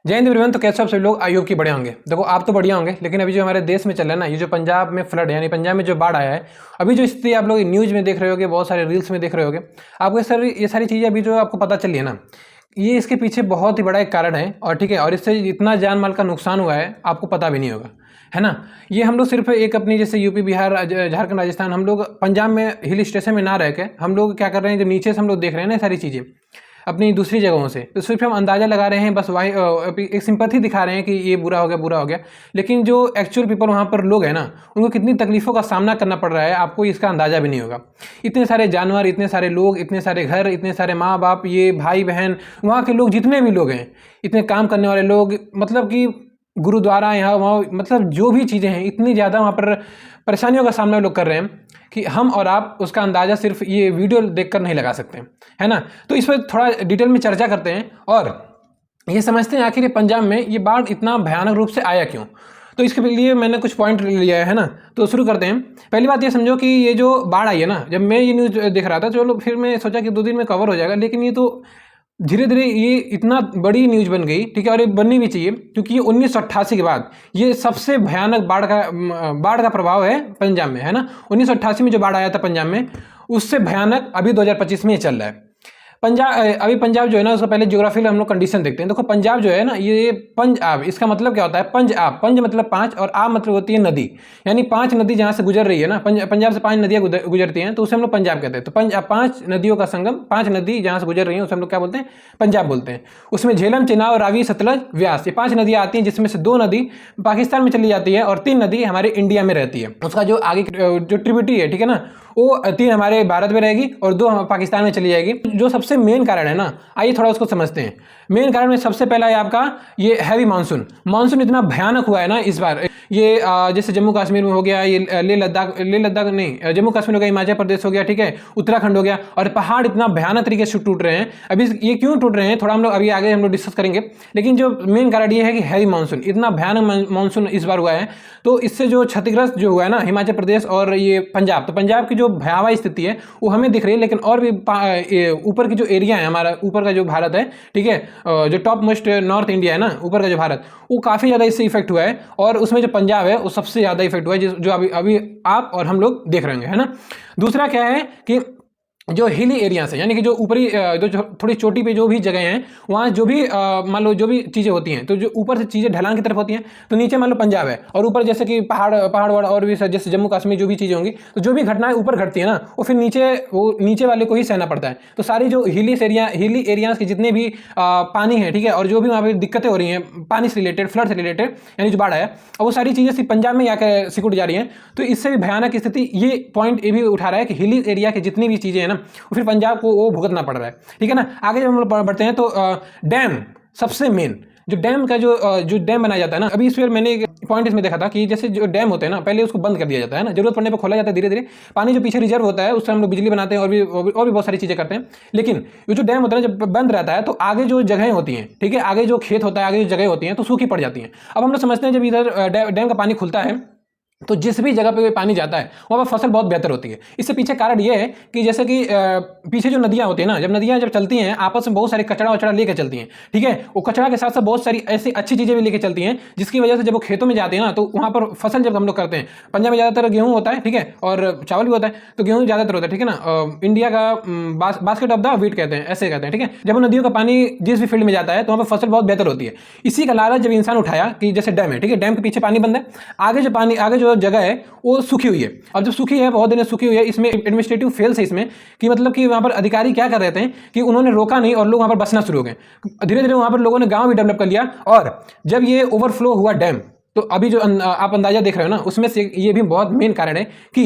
जय हिंद एवरीवन। तो कैसे आप सभी लोग, आई होप कि बढ़िया होंगे। देखो आप तो बढ़िया होंगे, लेकिन अभी जो हमारे देश में चल रहा है ना, ये जो पंजाब में फ्लड यानी पंजाब में जो बाढ़ आया है, अभी जो स्थिति आप लोग न्यूज़ में देख रहे होगे, बहुत सारे रील्स में देख रहे होगे, आपको ये सारी चीज़ें अभी जो आपको पता चली है ना, ये इसके पीछे बहुत ही बड़ा एक कारण है। और ठीक है, और इससे इतना जान माल का नुकसान हुआ है आपको पता भी नहीं होगा, है ना। ये हम लोग सिर्फ एक अपनी जैसे यूपी बिहार झारखंड राजस्थान, हम लोग पंजाब में हिल स्टेशन में ना रह के हम लोग क्या कर रहे हैं, जब नीचे से हम लोग देख रहे हैं ना सारी चीज़ें अपनी दूसरी जगहों से, तो सिर्फ हम अंदाज़ा लगा रहे हैं, बस वही एक सिंपैथी दिखा रहे हैं कि ये बुरा हो गया बुरा हो गया। लेकिन जो एक्चुअल पीपल वहाँ पर लोग हैं ना, उनको कितनी तकलीफ़ों का सामना करना पड़ रहा है आपको इसका अंदाज़ा भी नहीं होगा। इतने सारे जानवर, इतने सारे लोग, इतने सारे घर, इतने सारे माँ बाप, ये भाई बहन, वहाँ के लोग जितने भी लोग हैं, इतने काम करने वाले लोग, मतलब कि गुरुद्वारा यहाँ वहाँ, मतलब जो भी चीज़ें हैं, इतनी ज़्यादा वहाँ पर परेशानियों का सामना लोग कर रहे हैं कि हम और आप उसका अंदाज़ा सिर्फ ये वीडियो देखकर नहीं लगा सकते, है ना। तो इस पर थोड़ा डिटेल में चर्चा करते हैं और ये समझते हैं आखिर ये पंजाब में ये बाढ़ इतना भयानक रूप से आया क्यों। तो इसके लिए मैंने कुछ पॉइंट लिया है ना, तो शुरू करते हैं। पहली बात ये समझो कि ये जो बाढ़ आई है ना, जब मैं ये न्यूज़ देख रहा था, चलो फिर मैं सोचा कि 2 दिन में कवर हो जाएगा, लेकिन ये तो धीरे धीरे ये इतना बड़ी न्यूज़ बन गई, ठीक है, और ये बननी भी चाहिए, क्योंकि ये 1988 के बाद ये सबसे भयानक बाढ़ का प्रभाव है पंजाब में, है ना। 1988 में जो बाढ़ आया था पंजाब में, उससे भयानक अभी 2025 में ये चल रहा है। अभी पंजाब जो है ना, उसका पहले ज्योग्राफिकल हम लोग कंडीशन देखते हैं। देखो पंजाब जो है ना, ये पंजाब, इसका मतलब क्या होता है, पंजाब, पंज मतलब 5 और आब मतलब होती है नदी, यानी 5 नदी जहाँ से गुजर रही है ना, पंजाब से 5 नदियाँ गुजरती हैं, तो उसे हम लोग पंजाब कहते हैं। तो 5 नदियों का संगम, 5 नदी जहाँ से गुजर रही हैं, उसे हम लोग क्या बोलते हैं, पंजाब बोलते हैं। उसमें झेलम, चेनाब, रावी, सतलज, व्यास, ये 5 नदियाँ आती हैं, जिसमें से 2 नदी पाकिस्तान में चली जाती है और 3 नदी हमारे इंडिया में रहती है। उसका जो आगे जो ट्रिब्यूटरी है, ठीक है ना, वो 3 हमारे भारत में रहेगी और 2 पाकिस्तान में चली जाएगी। जो सबसे मेन कारण है ना, आइए थोड़ा उसको समझते हैं। मेन कारण में सबसे पहला है आपका ये हैवी मानसून। मानसून इतना भयानक हुआ है ना इस बार, ये जैसे जम्मू कश्मीर में हो गया, ये लेह लद्दाख नहीं, जम्मू कश्मीर हो गया, हिमाचल प्रदेश हो गया, ठीक है, उत्तराखंड हो गया, और पहाड़ इतना भयानक तरीके से टूट रहे हैं। अभी ये क्यों टूट रहे हैं थोड़ा हम लोग अभी आगे हम लोग डिस्कस करेंगे, लेकिन जो मेन कारण ये है कि हैवी मानसून, इतना भयानक मानसून इस बार हुआ है। तो इससे जो क्षतिग्रस्त जो हुआ है ना हिमाचल प्रदेश और ये पंजाब, तो पंजाब की जो भयावह स्थिति है वो हमें दिख रही है, लेकिन और भी ऊपर की जो एरिया है, हमारा ऊपर का जो भारत है, ठीक है, जो टॉप मोस्ट नॉर्थ इंडिया है ना, ऊपर का जो भारत, वो काफ़ी ज़्यादा इससे इफेक्ट हुआ है, और उसमें जो पंजाब है वो सबसे ज़्यादा इफेक्ट हुआ है, जो अभी अभी आप और हम लोग देख रहे हैं, है ना। दूसरा क्या है कि जो हिली एरियाज है, यानी कि जो ऊपरी जो थोड़ी चोटी पे जो भी जगह हैं, वहाँ जो भी मान लो जो भी चीज़ें होती हैं, तो जो ऊपर से चीज़ें ढलान की तरफ होती हैं, तो नीचे मान लो पंजाब है, और ऊपर जैसे कि पहाड़ और भी जैसे जम्मू कश्मीर जो भी चीज़ें होंगी, तो जो भी घटनाएं ऊपर घटती है ना, वो फिर नीचे वाले को ही सहना पड़ता है। तो सारी जो हिली एरियाज के जितने भी पानी है, ठीक है, और जो भी वहाँ पर दिक्कतें हो रही हैं पानी से रिलेटेड, फ्लड से रिलेटेड, यानी जो बाढ़ है, और वो सारी चीज़ें सिर्फ पंजाब में आकर सिकुड़ जा रही हैं। तो इससे भी भयानक स्थिति, ये पॉइंट ये भी उठा रहा है कि हिली एरिया की जितनी भी चीज़ें हैं ना, फिर पंजाब को वो भुगतना पड़ रहा है, ठीक है ना। आगे जब हम लोग बढ़ते हैं तो डैम, सबसे मेन जो डैम का जो डैम बनाया जाता है ना, अभी इस बार मैंने एक पॉइंट इसमें देखा था कि जैसे जो डैम होते हैं ना, पहले उसको बंद कर दिया जाता है ना, जरूरत पड़ने पर खोला जाता है धीरे धीरे, पानी जो पीछे रिजर्व होता है उससे हम लोग बिजली बनाते हैं और भी बहुत सारी चीज़ें करते हैं। लेकिन ये जो डैम होता है जब बंद रहता है, तो आगे जो जगहें होती हैं, ठीक है, आगे जो खेत होता है, आगे जो जगह होती हैं, तो सूखी पड़ जाती हैं। अब हम लोग समझते हैं जब इधर डैम का पानी खुलता है, तो जिस भी जगह पे पानी जाता है वहाँ पर फसल बहुत बेहतर होती है। इससे पीछे कारण ये है कि जैसे कि पीछे जो नदियाँ होती हैं ना, जब नदियाँ चलती हैं आपस में बहुत सारी कचरा वचड़ा लेकर चलती हैं, ठीक है, वो कचरा के साथ साथ बहुत सारी ऐसी अच्छी चीज़ें भी लेकर चलती हैं, जिसकी वजह से जब वो खेतों में जाते हैं ना, तो वहाँ पर फसल जब हम लोग करते हैं, पंजाब में ज़्यादातर गेहूँ होता है, ठीक है, और चावल भी होता है, तो गेहूँ ज़्यादातर होता है, ठीक है ना, इंडिया का बास्केट ऑफ द व्हीट कहते हैं, ऐसे कहते हैं, ठीक है। जब वो नदियों का पानी जिस भी फील्ड में जाता है तो वहाँ पर फसल बहुत बेहतर होती है। इसी का लालच जब इंसान उठाया कि जैसे डैम है, ठीक है, डैम के पीछे पानी बंद है, आगे जो जगह है वो सूखी हुई है। अब जब सूखी है, बहुत दिन सूखी हुई है, इसमें एडमिनिस्ट्रेटिव फेल्स है इसमें, कि मतलब कि वहाँ पर अधिकारी क्या कर रहे थे कि उन्होंने रोका नहीं और लोग वहाँ पर बसना शुरू हो गए। धीरे धीरे वहाँ पर लोगों ने गांव भी डेवलप कर लिया, और जब ये ओवरफ्लो हुआ डैम, तो अभी जो आप अंदाजा देख रहे हो ना, उसमें से ये भी बहुत मेन कारण है कि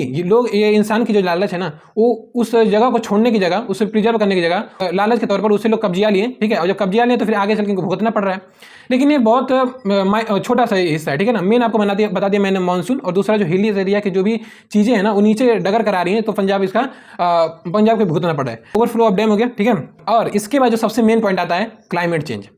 ये इंसान की जो लालच है ना, वो उस जगह को छोड़ने की जगह, उसे प्रिजर्व करने की जगह, लालच के तौर पर उससे लोग कब्जिया लिए, ठीक है, और जब कब्जिया लिए तो फिर आगे चल के इनको भुगतना पड़ रहा है। लेकिन ये बहुत छोटा सा हिस्सा है, ठीक है ना। मेन आपको बता दिया मैंने मानसून, और दूसरा जो हिली एरिया की जो भी चीज़ें हैं ना, वो नीचे डगर करा रही हैं, तो पंजाब को भुगतना पड़ रहा है। ओवरफ्लो ऑफ डैम हो गया, ठीक है। और इसके बाद जो सबसे मेन पॉइंट आता है क्लाइमेट चेंज।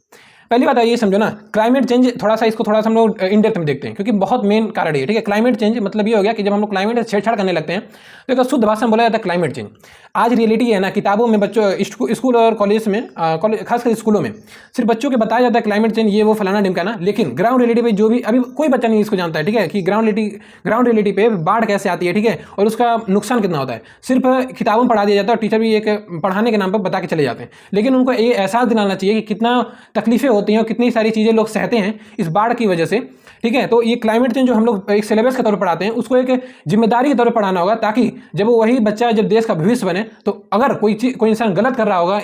पहली बात ये समझो ना, क्लाइमेट चेंज थोड़ा सा हम लोग इन डेप्थ में देखते हैं, क्योंकि बहुत मेन कारण है, ठीक है। क्लाइमेट चेंज मतलब ये हो गया कि जब हम लोग क्लाइमेट से छेड़छाड़ करने लगते हैं तो एक शुद्ध भाषा में बोला जाता है क्लाइमेट चेंज। आज रियलिटी है ना, किताबों में बच्चों स्कूल और कॉलेज में खासकर स्कूलों में सिर्फ बच्चों को बताया जाता है क्लाइमेट चेंज ये वो फलाना ढिमकाना, लेकिन ग्राउंड रियलिटी पे जो भी अभी कोई बच्चा नहीं इसको जानता है, ठीक है, कि ग्राउंड रियलिटी पे बाढ़ कैसे आती है, ठीक है, और उसका नुकसान कितना होता है। सिर्फ किताबों में पढ़ा दिया जाता है और टीचर भी एक पढ़ाने के नाम पर बता के चले जाते हैं, लेकिन उनको ये एहसास दिलाना चाहिए कि कितना तकलीफें होती हैं और कितनी सारी चीज़ें लोग सहते हैं इस बाढ़ की वजह से, ठीक है। तो ये क्लाइमेट चेंज जो हम लोग एक सिलेबस के तौर पर पढ़ाते हैं उसको एक जिम्मेदारी के तौर पर पढ़ाना होगा, ताकि जब वही बच्चा जब देश का भविष्य बने तो अगर कोई इंसान गलत कर रहा होगा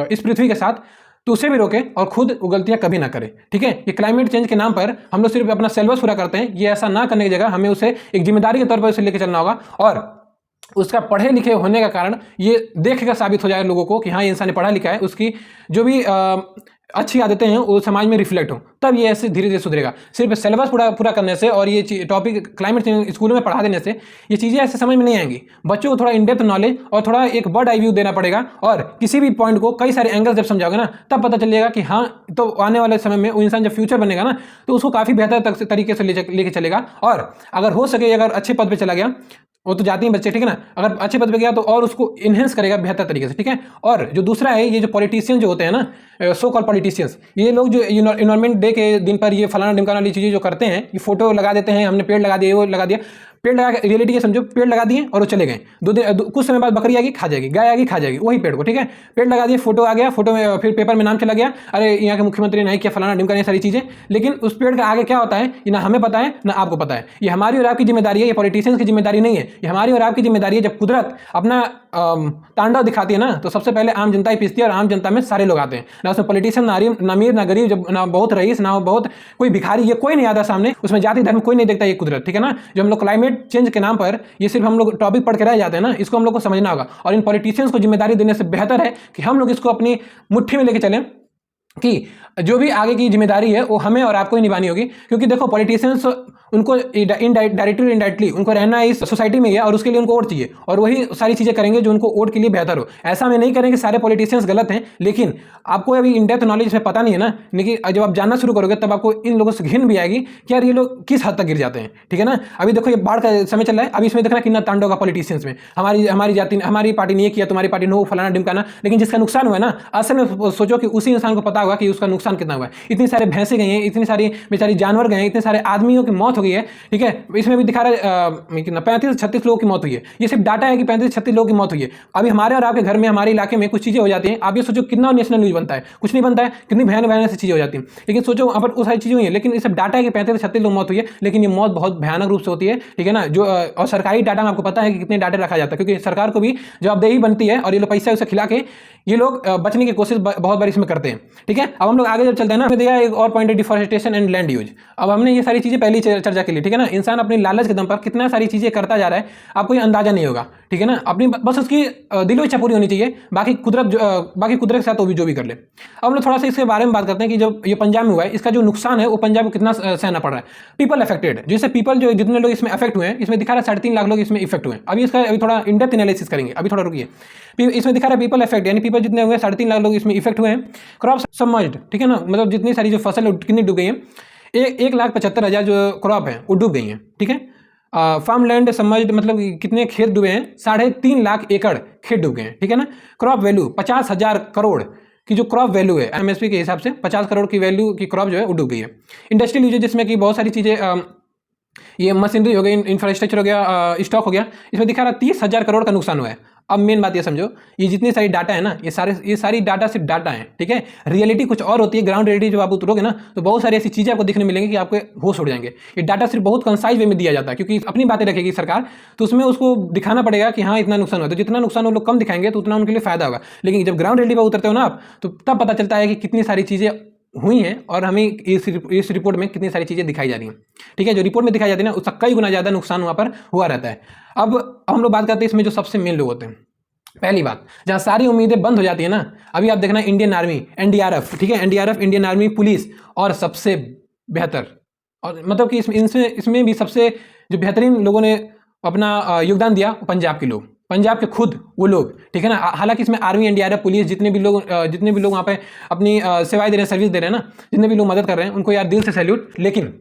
इस पृथ्वी के साथ तो उसे भी रोके और खुद वो गलतियां कभी ना करे, ठीक है। ये क्लाइमेट चेंज के नाम पर हम लोग सिर्फ अपना सिलेबस पूरा करते हैं, ये ऐसा ना करने की जगह हमें उसे एक जिम्मेदारी के तौर पर उसे लेकर चलना होगा, और उसका पढ़े लिखे होने का कारण ये देख कर साबित हो जाए लोगों को कि हाँ ये इंसान ने पढ़ा लिखा है, उसकी जो भी अच्छी आदतें हैं वो समाज में रिफ्लेक्ट हो, तब ये ऐसे धीरे धीरे सुधरेगा। सिर्फ सिलेबस पूरा करने से और ये टॉपिक क्लाइमेट चेंज स्कूलों में पढ़ा देने से ये चीज़ें ऐसे समझ में नहीं आएंगी। बच्चों को थोड़ा इन डेप्थ नॉलेज और थोड़ा एक बर्ड आई व्यू देना पड़ेगा, और किसी भी पॉइंट को कई सारे एंगल जब समझाओगे ना तब पता चलेगा कि हाँ, तो आने वाले समय में वो इंसान जब फ्यूचर बनेगा ना तो उसको काफ़ी बेहतर तरीके से लेके चलेगा, और अगर हो सके अगर अच्छे पद पर चला गया, वो तो जाती हैं बच्चे, ठीक है ना, अगर अच्छे पद पे गया तो और उसको इन्हेंस करेगा बेहतर तरीके से, ठीक है। और जो दूसरा है, ये जो पॉलिटिशियन जो होते हैं ना, सो कॉल पॉलिटिशियंस, ये लोग जो इन्वायरमेंट डे के दिन पर ये फलाना ढिमकाना वाली चीज़ें जो करते हैं, ये फोटो लगा देते हैं, हमने पेड़ लगा दिए, वो लगा दिया, पेड़ लगा के रियलिटी ये समझो, पेड़ लगा दिए और वो चले गए, कुछ समय बाद बकरी आएगी खा जाएगी, गाय आएगी खा जाएगी वही पेड़ को, ठीक है। पेड़ लगा दिए, फोटो आ गया, फोटो में फिर पेपर में नाम चला गया, अरे यहाँ के मुख्यमंत्री नहीं किया फलाना ढिमकाना, ये सारी चीज़ें, लेकिन उस पेड़ का आगे क्या होता है ये ना हमें पता है ना आपको पता है। ये हमारी और आपकी जिम्मेदारी है, ये पॉलिटिशियंस की जिम्मेदारी नहीं है, ये हमारी और आपकी जिम्मेदारी है। जब कुदरत अपना तांडव दिखाती है ना तो सबसे पहले आम जनता ही पीसती है, और आम जनता में सारे लोग आते हैं, ना उसमें पॉलिटिशियन, ना अमीर ना गरीब, जब ना बहुत रईस ना बहुत कोई भिखारी, ये कोई नहीं आता सामने, उसमें जाति धर्म कोई नहीं देखता, ये कुदरत, ठीक है ना। जो हम लोग क्लाइमेट चेंज के नाम पर ये सिर्फ हम लोग टॉपिक पढ़ के रह जाते हैं ना, इसको हम लोग को समझना होगा, और इन पॉलिटिशियंस को जिम्मेदारी देने से बेहतर है कि हम लोग इसको अपनी मुट्ठी में लेके चलें कि जो भी आगे की जिम्मेदारी है वो हमें और आपको ही निभानी होगी। क्योंकि देखो पॉलिटिशियंस उनको डायरेक्टली इनडायरेक्टली उनको रहना इस सोसाइटी में है, और उसके लिए उनको वोट चाहिए, और वही सारी चीज़ें करेंगे जो उनको वोट के लिए बेहतर हो। ऐसा मैं नहीं करेंगे सारे पॉलिटिशियंस गलत हैं, लेकिन आपको अभी इन डेप्थ नॉलेज में पता नहीं है ना, लेकिन जब आप जानना शुरू करोगे तब आपको इन लोगों से घिन भी आएगी कि यार ये लोग किस हद तक गिर जाते हैं, ठीक है ना। अभी देखो ये बाढ़ का समय चल रहा है, अभी इसमें देखना कितना तांडव का पॉलिटिशियंस में, हमारी जाति हमारी पार्टी ने ये किया, तुम्हारी पार्टी ने वो फलाना ढिमकाना, लेकिन जिसका नुकसान हुआ है ना, असल में सोचो कि उसी इंसान को पता होगा कि उसका नुकसान कितना हुआ है। इतनी सारे भैंसें गई हैं, इतनी सारी बेचारी जानवर गए हैं, इतने सारे आदमियों की मौत हो गई है, ठीक है। इसमें भी दिखा रहा है 35-36 लोगों की मौत हुई है, ये सिर्फ डाटा है कि 35-36 लोगों की मौत हुई है। अभी हमारे और आपके घर में हमारे इलाके में कुछ चीज़ें हो जाती हैं, आप ये सोचो कितना नेशनल न्यूज़ बनता है, कुछ नहीं बनता है, कितनी भयानक से चीज़ें हो जाती हैं, लेकिन सोचो वहाँ पर वो सारी चीज़ें हुई है, लेकिन ये सब डाटा है कि 35-36 लोग मौत हुई है, लेकिन ये मौत बहुत भयानक रूप से होती है, ठीक है ना। जो और सरकारी डाटा में आपको पता है कि कितने डाटा रखा जाता है, क्योंकि सरकार को भी जवाबदेही बनती है, और ये लोग पैसा उसे खिला के ये लोग बचने की कोशिश बहुत बार इसमें करते हैं, ठीक है। अब हम लोग आगे जब चलते हैं ना, दिया एक और पॉइंट है डिफॉरेस्टेशन एंड लैंड यूज। अब हमने ये सारी चीज़ें पहले चर्चा के लिए, ठीक है ना। इंसान अपनी लालच के दम पर कितना सारी चीज़ें करता जा रहा है, आपको ये अंदाजा नहीं होगा, ठीक है ना। अपनी बस उसकी दिलो इच्छा पूरी होनी चाहिए, बाकी कुदरत के साथ वो भी जो भी कर ले। अब हम लोग थोड़ा सा इसके बारे में बात करते हैं कि जब ये पंजाब में हुआ है, इसका जो नुकसान है वो पंजाब को कितना सहना पड़ रहा है। पीपल अफेक्टेड, जैसे पीपल जो जितने लोग इसमें अफेक्ट हुए हैं, इसमें दिखा रहा है 3.5 लाख लोग इसमें इफेक्ट हुए हैं। अभी इसका थोड़ा इन डेप्थ एनालिसिस करेंगे, अभी थोड़ा रुकिए। इसमें दिखा रहा है पीपल अफेक्ट, यानी पीपल जितने हुए 3.5 लाख लोग इसमें इफेक्ट हुए हैं। क्रॉप सबमर्ज्ड, ठीक है ना, मतलब जितनी सारी जो फसल कितनी डूब गई है, 1,75,000 जो क्रॉप है वो डूब गई है, ठीक है। फार्म लैंड सबमर्ज्ड मतलब कितने खेत डूबे हैं, 3.5 लाख एकड़ खेत डूब गए हैं, ठीक है ना। क्रॉप वैल्यू 50,000 करोड़ की जो क्रॉप वैल्यू है एमएसपी के हिसाब से 50 करोड़ की वैल्यू की क्रॉप जो है वो डूब गई है। इंडस्ट्रियल यूजेज जिसमें कि बहुत सारी चीज़ें, ये मशीनरी हो गई, इंफ्रास्ट्रक्चर हो गया, स्टॉक हो गया, इसमें दिखा रहा 30,000 करोड़ का नुकसान हुआ है। अब मेन बात ये समझो, ये जितनी सारी डाटा है ना, ये सारी डाटा सिर्फ डाटा है, ठीक है। रियलिटी कुछ और होती है, ग्राउंड रियलिटी जब आप उतरोगे ना तो बहुत सारी ऐसी चीज़ें आपको दिखने मिलेंगी कि आपके होश उड़ जाएंगे। ये डाटा सिर्फ बहुत कंसाइज वे में दिया जाता है, क्योंकि अपनी बातें रखेगी सरकार, तो उसमें उसको दिखाना पड़ेगा कि हाँ इतना नुकसान हुआ, तो जितना नुकसान वो लोग कम दिखाएंगे तो उतना उनके लिए फायदा होगा। लेकिन जब ग्राउंड रियलिटी पर उतरते हो ना आप, तो तब पता चलता है कि कितनी सारी चीज़ें हुई हैं और हमें इस रिपोर्ट में कितनी सारी चीज़ें दिखाई जा रही हैं, ठीक है। जो रिपोर्ट में दिखाई जाती है ना, उसका कई गुना ज़्यादा नुकसान वहाँ पर हुआ रहता है। अब हम लोग बात करते हैं इसमें जो सबसे मेन लोग होते हैं। पहली बात, जहाँ सारी उम्मीदें बंद हो जाती है ना, अभी आप देखना इंडियन आर्मी, एनडीआरएफ, ठीक है, एनडीआरएफ, इंडियन आर्मी, पुलिस, और सबसे बेहतर, और मतलब कि इसमें भी सबसे जो बेहतरीन लोगों ने अपना योगदान दिया पंजाब के लोग। पंजाब के खुद वो लोग, ठीक है ना। हालांकि इसमें आर्मी, एनडीआरएफ, पुलिस, जितने भी लोग वहाँ पे अपनी सेवाएं दे रहे हैं, सर्विस दे रहे हैं ना, जितने भी लोग मदद कर रहे हैं, उनको यार दिल से सैल्यूट। लेकिन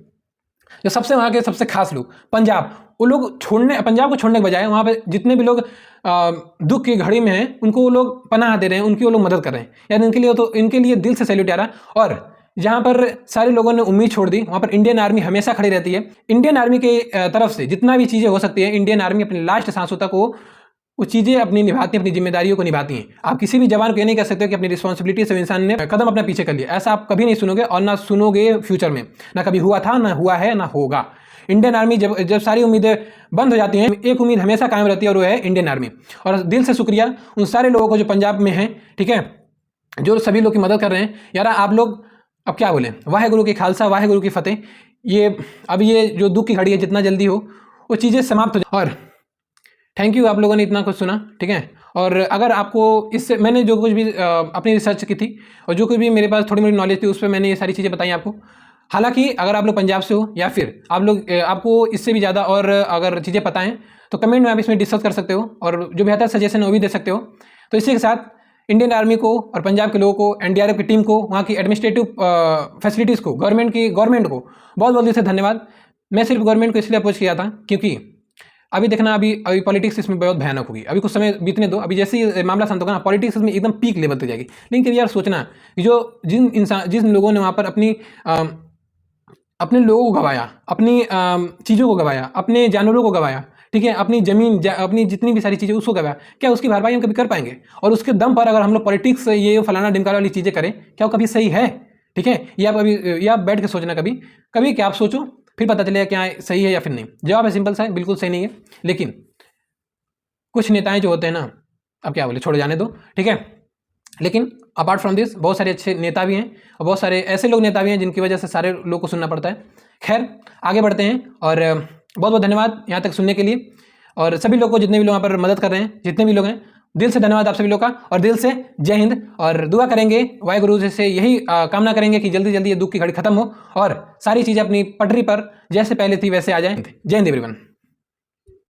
जो सबसे वहाँ के सबसे खास लोग पंजाब, वो लोग पंजाब को छोड़ने के बजाय वहाँ पे जितने भी लोग दुख की घड़ी में हैं, उनको वो लोग पनाह दे रहे हैं, उनकी वो लोग मदद कर रहे हैं यार। इनके लिए दिल से सैल्यूट यार। और जहाँ पर सारे लोगों ने उम्मीद छोड़ दी, वहाँ पर इंडियन आर्मी हमेशा खड़ी रहती है। इंडियन आर्मी के तरफ से जितना भी चीज़ें हो सकती है, इंडियन आर्मी अपनी लास्ट सांसों तक वो चीज़ें अपनी निभाती हैं, अपनी जिम्मेदारियों को निभाती हैं। आप किसी भी जवान को ये नहीं कह सकते कि अपनी रिस्पॉन्सिबिलिटी से इंसान ने कदम अपना पीछे कर लिया, ऐसा आप कभी नहीं सुनोगे और ना सुनोगे फ्यूचर में, ना कभी हुआ था, ना हुआ है, ना होगा। इंडियन आर्मी जब सारी उम्मीदें बंद हो जाती हैं, एक उम्मीद हमेशा कायम रहती है और वो है इंडियन आर्मी। और दिल से शुक्रिया उन सारे लोगों को जो पंजाब में हैं, ठीक है, जो सभी लोग की मदद कर रहे हैं यार। आप लोग अब क्या बोले, वाहेगुरु की खालसा, वाहेगुरु की फतेह। ये जो दुख की घड़ी है, जितना जल्दी हो वो चीज़ें समाप्त हो जाए। और थैंक यू आप लोगों ने इतना कुछ सुना, ठीक है। और अगर आपको इससे मैंने जो कुछ भी अपनी रिसर्च की थी और जो कुछ भी मेरे पास थोड़ी मोड़ी नॉलेज थी, उस पर मैंने ये सारी चीज़ें बताई आपको। हालांकि अगर आप लोग पंजाब से हो या फिर आपको इससे भी ज़्यादा और अगर चीज़ें पता हैं तो कमेंट में आप इसमें डिस्कस कर सकते हो और जो बेहतर सजेशन है वो भी दे सकते हो। तो इसी के साथ इंडियन आर्मी को और पंजाब के लोगों को, एनडीआरएफ की टीम को, वहाँ की एडमिनिस्ट्रेटिव फैसिलिटीज़ को, गवर्नमेंट को बहुत बहुत दिल से धन्यवाद। मैं सिर्फ गवर्नमेंट को इसलिए अप्रोच किया था क्योंकि अभी देखना, अभी पॉलिटिक्स इसमें बहुत भयानक होगी। अभी कुछ समय बीतने दो, अभी जैसे ही मामला शांत होगा ना, पॉलिटिक्स इसमें एकदम पीक लेवल तक जाएगी। लेकिन कभी यार सोचना कि जिन लोगों ने वहाँ पर अपने लोगों को गवाया, अपनी चीज़ों को गवाया, अपने जानवरों को गवाया, ठीक है, अपनी ज़मीन, अपनी जितनी भी सारी चीज़ें उसको गवाया, क्या उसकी भरपाई हम कभी कर पाएंगे? और उसके दम पर अगर हम लोग पॉलिटिक्स ये फलाना ढिमकाना वाली चीज़ें करें, क्या वो कभी सही है? ठीक है, ये आप बैठ के सोचना कभी क्या आप सोचो, फिर पता चलेगा क्या सही है या फिर नहीं। जवाब है सिंपल सा है, बिल्कुल सही नहीं है। लेकिन कुछ नेताएं जो होते हैं ना, अब क्या बोले, छोड़ जाने दो, ठीक है। लेकिन अपार्ट फ्रॉम दिस बहुत सारे अच्छे नेता भी हैं और बहुत सारे ऐसे लोग नेता भी हैं जिनकी वजह से सारे लोग को सुनना पड़ता है। खैर, आगे बढ़ते हैं और बहुत बहुत धन्यवाद यहाँ तक सुनने के लिए। और सभी लोग को, जितने भी लोग यहाँ पर मदद कर रहे हैं, जितने भी लोग हैं, दिल से धन्यवाद आप सभी लोग का। और दिल से जय हिंद। और दुआ करेंगे, वाहेगुरु से यही कामना करेंगे कि जल्दी जल्दी ये दुख की घड़ी खत्म हो और सारी चीज़ें अपनी पटरी पर जैसे पहले थी वैसे आ जाए। जय हिंद एवरीवन।